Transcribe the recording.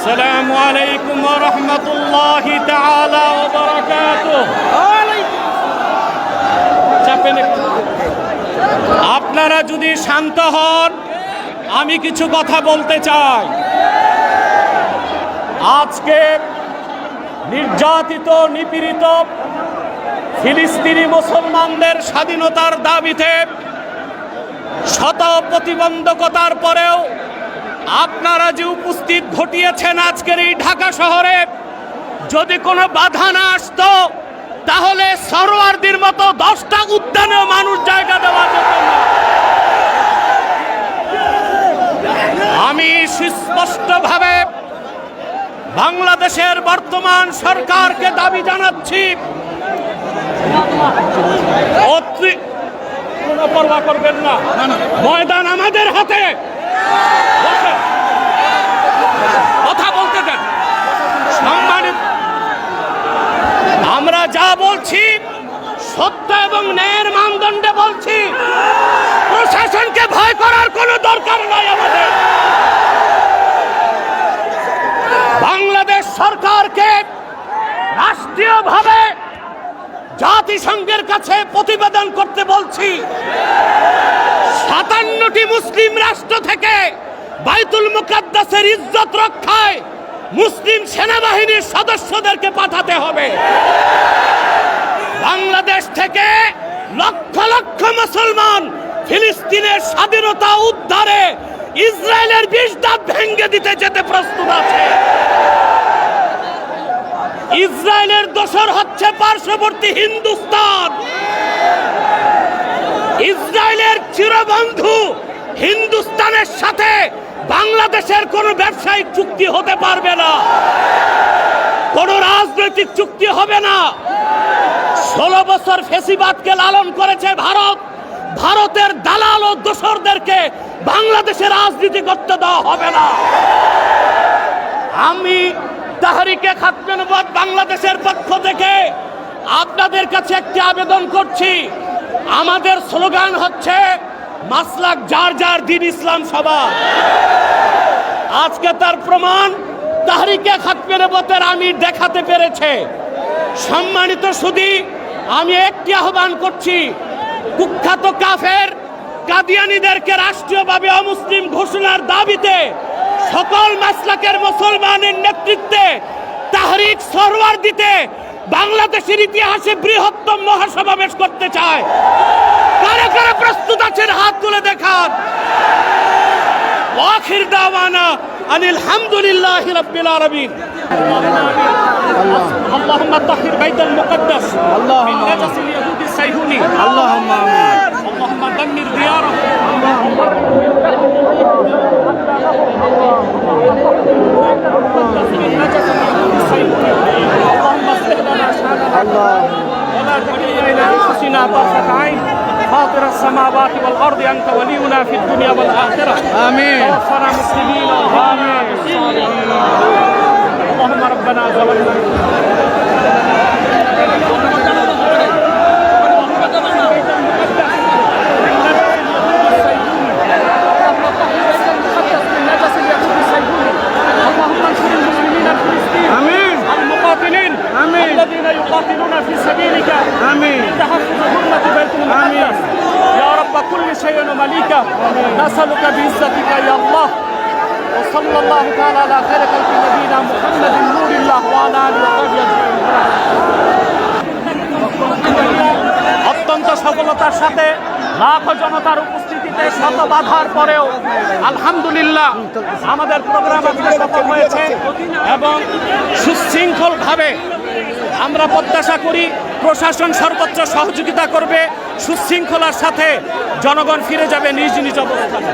আসসালামু আলাইকুম ওয়া রাহমাতুল্লাহি তাআলা ওয়া বারাকাতুহু। আপনারা যদি শান্ত হন, আমি কিছু কথা বলতে চাই। আজকে নির্যাতিত নিপীড়িত ফিলিস্তিনি মুসলমানদের স্বাধীনতার দাবিতে শত প্রতিবন্ধকতার পরেও আপনারা যে উপস্থিত ঘটিয়েছেন আজকের এই ঢাকা শহরে, যদি কোনো বাধা না আসতো তাহলে সরোয়ারদের মতো 10টা উদ্যানেও মানুষ জায়গা দেওয়া যেত না। আমি সুস্পষ্টভাবে বাংলাদেশের বর্তমান সরকারকে দাবি জানাচ্ছি, কোনো পরোয়া করবেন না, ময়দান আমাদের হাতে। কথা বলতে দেন। সম্মানিত, আমরা যা বলছি সত্য এবং ন্যায়ের মানদণ্ডে বলছি। প্রশাসনকে ভয় করার কোনো দরকার নাই আমাদের। বাংলাদেশ সরকারকে রাষ্ট্রীয়ভাবে জাতিসংঘের কাছে প্রতিবেদন করতে বলছি। 57টি মুসলিম রাষ্ট্র থেকে বাইতুল মুকাদ্দাসের ইজ্জত রক্ষায় মুসলিম সেনাবাহিনীর সদস্যদেরকে পাঠাতে হবে। বাংলাদেশ থেকে লক্ষ লক্ষ মুসলমান ফিলিস্তিনের স্বাধীনতা উদ্ধারে ইসরায়েলের 20 দাঁত ভেঙে দিতে যেতে প্রস্তুত আছে। ইসরায়েলের দোসর হচ্ছে পার্শ্ববর্তী হিন্দুস্তান। ইসরায়েলের চিরবন্ধু হিন্দুস্তানের সাথে বাংলাদেশের কোনো ব্যবসায়িক চুক্তি হতে পারবে না, কোনো রাজনৈতিক চুক্তি হবে না। 16 বছর ফ্যাসিবাদকে লালন করেছে ভারত। ভারতের দালাল ও দোসরদেরকে বাংলাদেশে রাজনীতি করতে দেওয়া হবে না। আমি তাহরিকে খাতমে নবুয়ত বাংলাদেশের পক্ষ থেকে আপনাদের কাছে একটি আবেদন করছি। আমাদের স্লোগান হচ্ছে মাসলাক যার যার, দিন ইসলাম সবার। আজকে তার প্রমাণ তাহরিকে খাতমে নবুয়তের আমির দেখাতে পেরেছে। সম্মানিত সুধী, আমি একটি আহ্বান করছি, কুখ্যাত কাফের কাদিয়ানীদেরকে রাষ্ট্রীয়ভাবে অমুসলিম ঘোষণার দাবিতে সকল মাসলাকের মুসলমানের নেতৃত্বে তাহরিক সরওয়ার দিতে বাংলাদেশের ইতিহাসে বৃহত্তম মহাসমাবেশ করতে চায়। কারা কারা প্রস্তুত আছেন হাত তুলে দেখান। আখির দাওয়ানা আনিল হামদুলিল্লাহি রাব্বিল আলামিন। اللهم طهر بيت المقدس من نجس اليهود الصهيوني. اللهم آمين. اللهم دمر ديارهم. اللهم اصلح لنا شأننا ولا تكلنا إلى أنفسنا طرفة عين. فاطر السماوات والأرض أنت ولينا في الدنيا والآخرة. آمين. توفنا مسلمين. آمين. اللهم ربنا ظلمنا الذين يقاتلون في سبيلك لتحفظ حرمة بيت المقدس يا رب كل شيء ومليكه. نسألك بعزتك يا الله. وصلى الله تعالى على خير خلق نبينا محمد نور الله وعلى آله وصحبه أجمعين. অত্যন্ত সফলতার সাথে লাখো জনতার উপস্থিতিতে শত বাধার পরেও আলহামদুলিল্লাহ আমাদের প্রোগ্রাম আজকে সফল হয়েছে এবং সুশৃঙ্খলভাবে আমরা প্রত্যাশা করি প্রশাসন সর্বোচ্চ সহযোগিতা করবে। সুশৃঙ্খলার সাথে জনগণ ফিরে যাবে নিজ নিজ অবস্থানে।